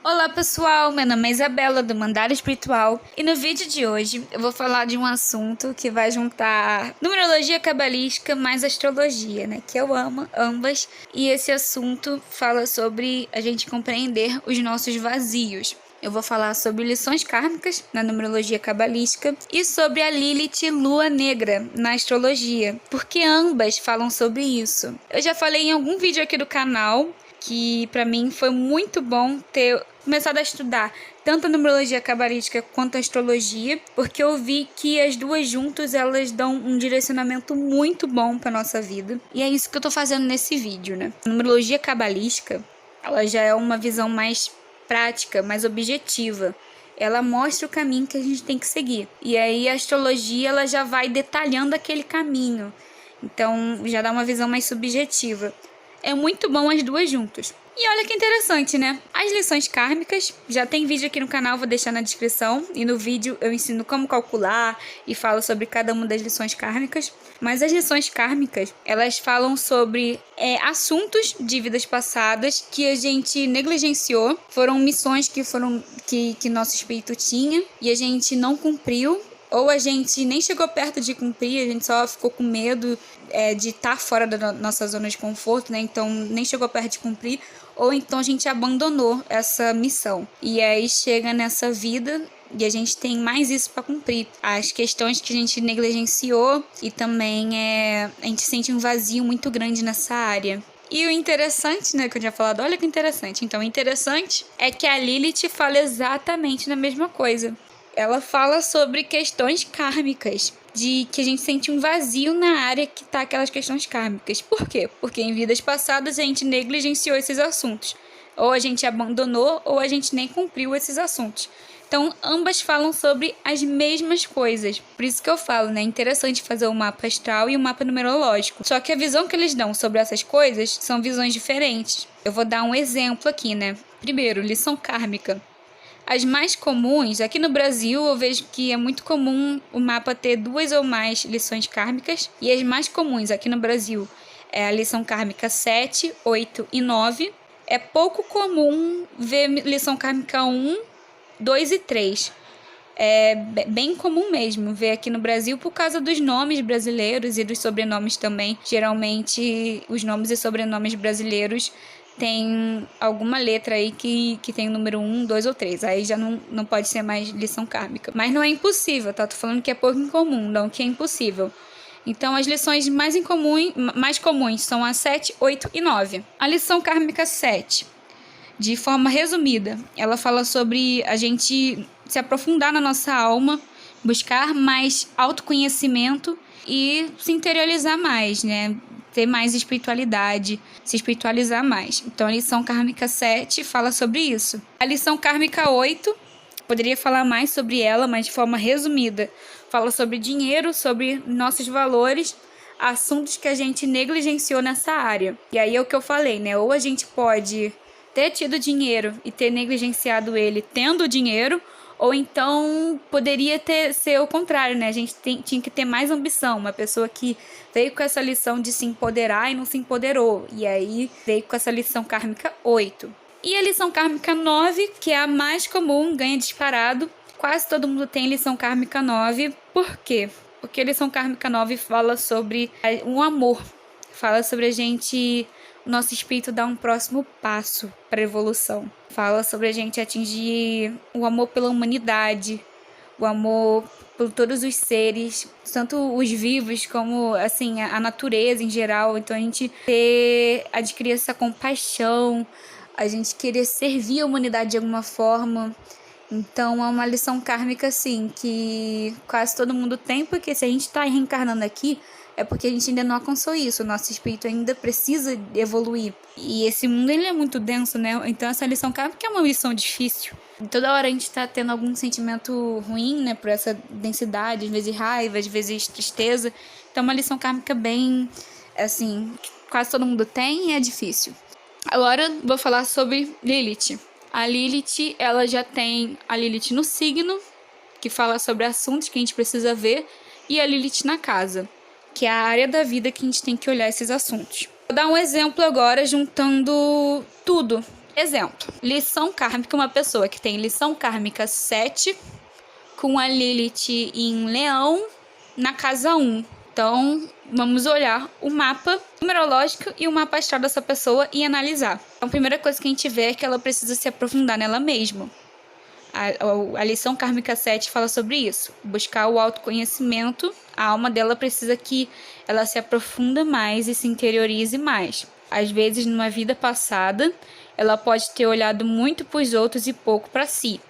Olá pessoal, meu nome é Isabela do Mandala Espiritual e no vídeo de hoje eu vou falar de um assunto que vai juntar numerologia cabalística mais astrologia, né? Que eu amo ambas, e esse assunto fala sobre a gente compreender os nossos vazios. Eu vou falar sobre lições kármicas na numerologia cabalística e sobre a Lilith Lua Negra na astrologia, porque ambas falam sobre isso. Eu já falei em algum vídeo aqui do canal que pra mim foi muito bom ter começado a estudar tanto a numerologia cabalística quanto a astrologia, porque eu vi que as duas juntas elas dão um direcionamento muito bom para nossa vida. E é isso que eu tô fazendo nesse vídeo, né? A numerologia cabalística, ela já é uma visão mais prática, mais objetiva. Ela mostra o caminho que a gente tem que seguir. E aí a astrologia ela já vai detalhando aquele caminho. Então já dá uma visão mais subjetiva. É muito bom as duas juntas. E olha que interessante, né? As lições kármicas, já tem vídeo aqui no canal, vou deixar na descrição. E no vídeo eu ensino como calcular e falo sobre cada uma das lições kármicas. Mas as lições kármicas, elas falam sobre assuntos de vidas passadas que a gente negligenciou. Foram missões que nosso espírito tinha e a gente não cumpriu. Ou a gente nem chegou perto de cumprir, a gente só ficou com medo de estar fora da nossa zona de conforto, né? Então nem chegou perto de cumprir. Ou então a gente abandonou essa missão. E aí chega nessa vida e a gente tem mais isso para cumprir. As questões que a gente negligenciou e também a gente sente um vazio muito grande nessa área. E o interessante, né, que eu tinha falado, olha que interessante. Então, o interessante é que a Lilith fala exatamente na mesma coisa. Ela fala sobre questões kármicas, de que a gente sente um vazio na área que tá aquelas questões kármicas. Por quê? Porque em vidas passadas a gente negligenciou esses assuntos. Ou a gente abandonou, ou a gente nem cumpriu esses assuntos. Então, ambas falam sobre as mesmas coisas. Por isso que eu falo, né? É interessante fazer o mapa astral e o mapa numerológico. Só que a visão que eles dão sobre essas coisas são visões diferentes. Eu vou dar um exemplo aqui, né? Primeiro, lição kármica. As mais comuns, aqui no Brasil eu vejo que é muito comum o mapa ter 2 ou mais lições kármicas. E as mais comuns aqui no Brasil é a lição kármica 7, 8 e 9. É pouco comum ver lição kármica 1, 2 e 3. É bem comum mesmo ver aqui no Brasil por causa dos nomes brasileiros e dos sobrenomes também. Geralmente os nomes e sobrenomes brasileiros tem alguma letra aí que tem o número 1, 2 ou 3. Aí já não pode ser mais lição kármica. Mas não é impossível, tá? Tô falando que é pouco incomum, não que é impossível. Então, as lições mais comuns são a 7, 8 e 9. A lição kármica 7, de forma resumida, ela fala sobre a gente se aprofundar na nossa alma, buscar mais autoconhecimento e se interiorizar mais, né? Ter mais espiritualidade, se espiritualizar mais. Então, a lição kármica 7 fala sobre isso. A lição kármica 8, poderia falar mais sobre ela, mas de forma resumida, fala sobre dinheiro, sobre nossos valores, assuntos que a gente negligenciou nessa área. E aí é o que eu falei, né? Ou a gente pode ter tido dinheiro e ter negligenciado ele tendo dinheiro, ou então poderia ser o contrário, né? A gente tinha que ter mais ambição. Uma pessoa que veio com essa lição de se empoderar e não se empoderou. E aí veio com essa lição kármica 8. E a lição kármica 9, que é a mais comum, ganha disparado. Quase todo mundo tem lição kármica 9. Por quê? Porque a lição kármica 9 fala sobre um amor. Fala sobre a gente... O nosso espírito dá um próximo passo para a evolução. Fala sobre a gente atingir o amor pela humanidade, o amor por todos os seres, tanto os vivos como assim, a natureza em geral. Então a gente adquirir essa compaixão, a gente querer servir a humanidade de alguma forma. Então é uma lição kármica assim, que quase todo mundo tem, porque se a gente está reencarnando aqui, é porque a gente ainda não alcançou isso, o nosso espírito ainda precisa evoluir. E esse mundo ele é muito denso, né? Então essa lição kármica é uma lição difícil. E toda hora a gente tá tendo algum sentimento ruim, né? Por essa densidade, às vezes raiva, às vezes tristeza. Então é uma lição kármica bem, assim, que quase todo mundo tem e é difícil. Agora vou falar sobre Lilith. A Lilith, ela já tem a Lilith no signo, que fala sobre assuntos que a gente precisa ver, e a Lilith na casa, que é a área da vida que a gente tem que olhar esses assuntos. Vou dar um exemplo agora juntando tudo. Exemplo, lição kármica, uma pessoa que tem lição kármica 7 com a Lilith em Leão na casa 1. Então, vamos olhar o mapa numerológico e o mapa astral dessa pessoa e analisar. Então, a primeira coisa que a gente vê é que ela precisa se aprofundar nela mesma. A lição kármica 7 fala sobre isso. Buscar o autoconhecimento. A alma dela precisa que ela se aprofunda mais e se interiorize mais. Às vezes, numa vida passada, ela pode ter olhado muito para os outros e pouco para si.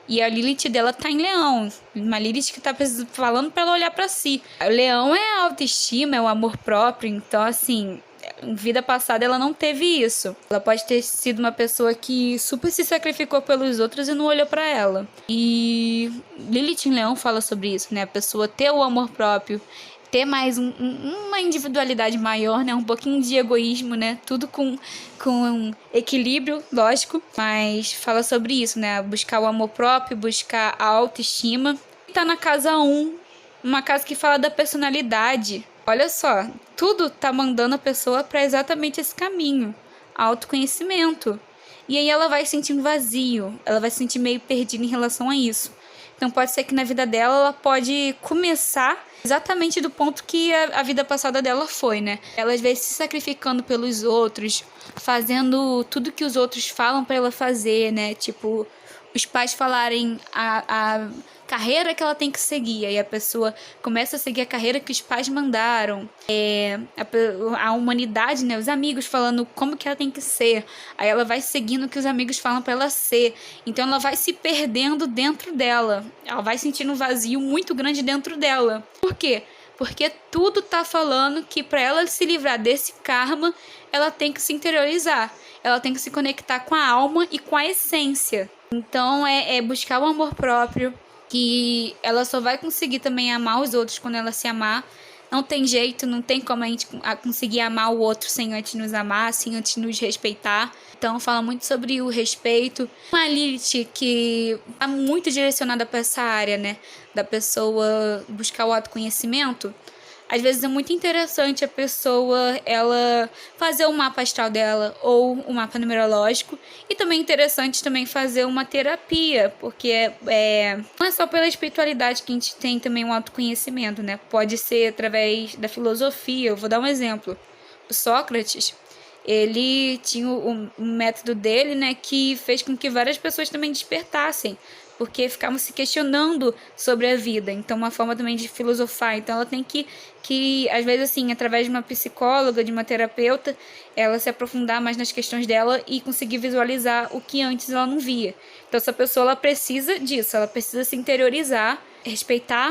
E a Lilith dela tá em Leão. Uma Lilith que tá falando para ela olhar para si. O Leão é a autoestima, é o amor próprio. Então, assim, em vida passada ela não teve isso. Ela pode ter sido uma pessoa que super se sacrificou pelos outros e não olhou para ela. E Lilith em Leão fala sobre isso, né? A pessoa ter o amor próprio, ter mais uma individualidade maior, né? Um pouquinho de egoísmo, né? Tudo com equilíbrio, lógico. Mas fala sobre isso, né? Buscar o amor próprio, buscar a autoestima. Tá na casa 1, uma casa que fala da personalidade. Olha só, tudo tá mandando a pessoa para exatamente esse caminho. Autoconhecimento. E aí ela vai sentindo vazio. Ela vai se sentir meio perdida em relação a isso. Então pode ser que na vida dela ela pode começar exatamente do ponto que a vida passada dela foi, né? Ela às vezes se sacrificando pelos outros, fazendo tudo que os outros falam para ela fazer, né? Tipo, os pais falarem a carreira que ela tem que seguir, aí a pessoa começa a seguir a carreira que os pais mandaram, a humanidade, né, os amigos falando como que ela tem que ser, aí ela vai seguindo o que os amigos falam para ela ser, então ela vai se perdendo dentro dela, ela vai sentindo um vazio muito grande dentro dela. Por quê? Porque tudo tá falando que para ela se livrar desse karma, ela tem que se interiorizar, ela tem que se conectar com a alma e com a essência. Então é buscar o amor próprio, que ela só vai conseguir também amar os outros quando ela se amar. Não tem jeito, não tem como a gente conseguir amar o outro sem antes nos amar, sem antes nos respeitar. Então fala muito sobre o respeito. Uma Lilith que é muito direcionada para essa área, né? Da pessoa buscar o autoconhecimento. Às vezes é muito interessante a pessoa ela fazer o mapa astral dela ou o mapa numerológico. E também é interessante também fazer uma terapia, porque não é só pela espiritualidade que a gente tem também um autoconhecimento, né? Pode ser através da filosofia. Eu vou dar um exemplo. O Sócrates, ele tinha o método dele, né, que fez com que várias pessoas também despertassem, porque ficavam se questionando sobre a vida. Então, uma forma também de filosofar. Então, ela tem que às vezes, assim, através de uma psicóloga, de uma terapeuta, ela se aprofundar mais nas questões dela e conseguir visualizar o que antes ela não via. Então, essa pessoa, ela precisa disso, ela precisa se interiorizar,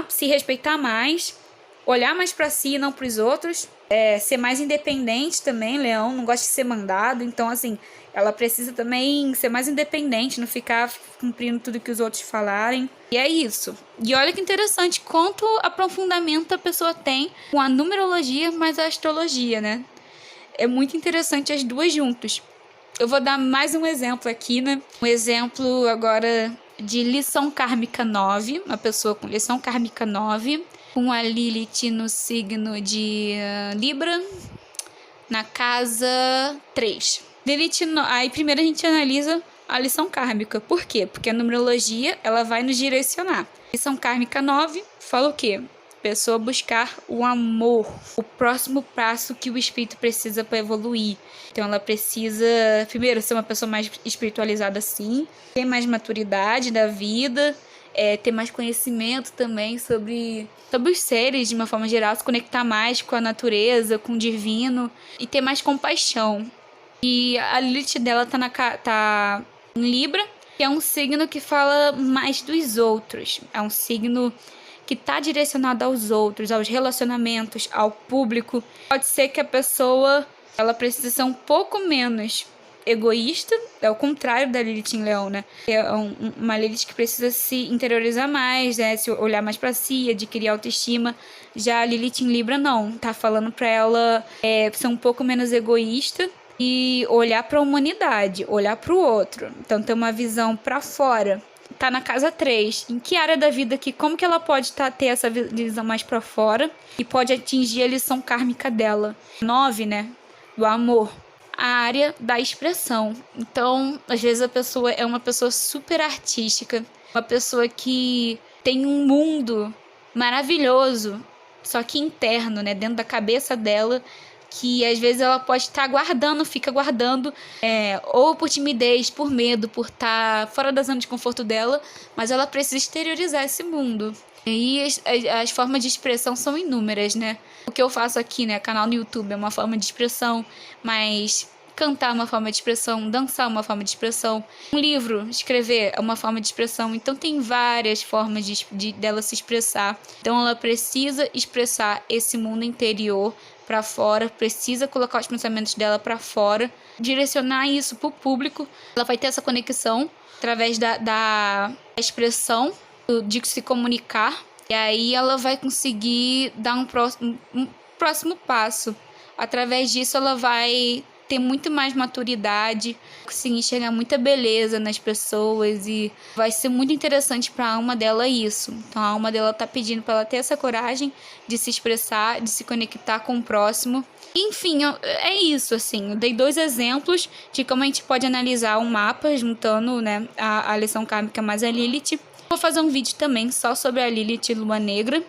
se respeitar mais, olhar mais para si e não para os outros, ser mais independente também. Leão não gosta de ser mandado, então, assim, ela precisa também ser mais independente, não ficar cumprindo tudo que os outros falarem. E é isso. E olha que interessante quanto aprofundamento a pessoa tem com a numerologia mais a astrologia, né? É muito interessante as duas juntas. Eu vou dar mais um exemplo aqui, né? Um exemplo agora de lição kármica 9, uma pessoa com lição kármica 9, com a Lilith no signo de Libra, na casa 3. Lilith, aí primeiro a gente analisa a lição kármica. Por quê? Porque a numerologia ela vai nos direcionar. Lição kármica 9 fala o quê? Pessoa buscar o amor, o próximo passo que o espírito precisa para evoluir. Então ela precisa, primeiro, ser uma pessoa mais espiritualizada, sim, ter mais maturidade da vida, ter mais conhecimento também sobre os seres de uma forma geral, se conectar mais com a natureza, com o divino e ter mais compaixão. E a Lilith dela tá em Libra, que é um signo que fala mais dos outros. É um signo que está direcionado aos outros, aos relacionamentos, ao público. Pode ser que a pessoa ela precisa ser um pouco menos egoísta, é o contrário da Lilith em Leão, né? É uma Lilith que precisa se interiorizar mais, né? Se olhar mais para si, adquirir autoestima. Já a Lilith em Libra não, tá falando para ela ser um pouco menos egoísta e olhar para a humanidade, olhar para o outro. Então ter uma visão para fora. Tá na casa 3. Em que área da vida que como que ela pode ter essa visão mais para fora e pode atingir a lição kármica dela? 9, né? Do amor. a área da expressão. Então, às vezes a pessoa é uma pessoa super artística, uma pessoa que tem um mundo maravilhoso, só que interno, né, dentro da cabeça dela, que às vezes ela pode estar guardando, fica guardando, ou por timidez, por medo, por estar fora da zona de conforto dela, mas ela precisa exteriorizar esse mundo. E as formas de expressão são inúmeras, né? O que eu faço aqui, né, canal no YouTube é uma forma de expressão, mas cantar é uma forma de expressão, dançar é uma forma de expressão, um livro, escrever é uma forma de expressão. Então tem várias formas dela se expressar. Então ela precisa expressar esse mundo interior para fora, precisa colocar os pensamentos dela para fora, direcionar isso para o público. Ela vai ter essa conexão através da expressão, de se comunicar, e aí ela vai conseguir dar um próximo passo. Através disso ela vai ter muito mais maturidade, conseguir enxergar muita beleza nas pessoas, e vai ser muito interessante para a alma dela isso. Então a alma dela tá pedindo para ela ter essa coragem de se expressar, de se conectar com o próximo. Enfim, é isso, assim. Eu dei 2 exemplos de como a gente pode analisar um mapa juntando, né, a lição kármica mais a Lilith. Vou fazer um vídeo também só sobre a Lilith e Lua Negra,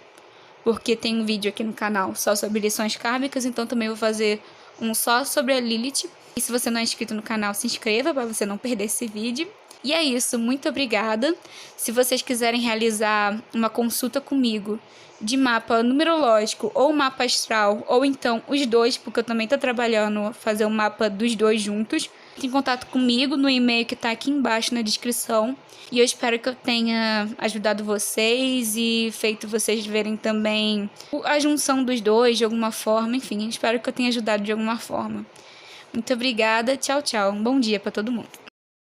porque tem um vídeo aqui no canal só sobre lições kármicas, então também vou fazer um só sobre a Lilith. E se você não é inscrito no canal, se inscreva para você não perder esse vídeo. E é isso, muito obrigada. Se vocês quiserem realizar uma consulta comigo de mapa numerológico ou mapa astral, ou então os dois, porque eu também estou trabalhando fazer um mapa dos dois juntos, entre em contato comigo no e-mail que está aqui embaixo na descrição. E eu espero que eu tenha ajudado vocês e feito vocês verem também a junção dos dois de alguma forma. Enfim, espero que eu tenha ajudado de alguma forma. Muito obrigada, tchau, tchau. Um bom dia para todo mundo.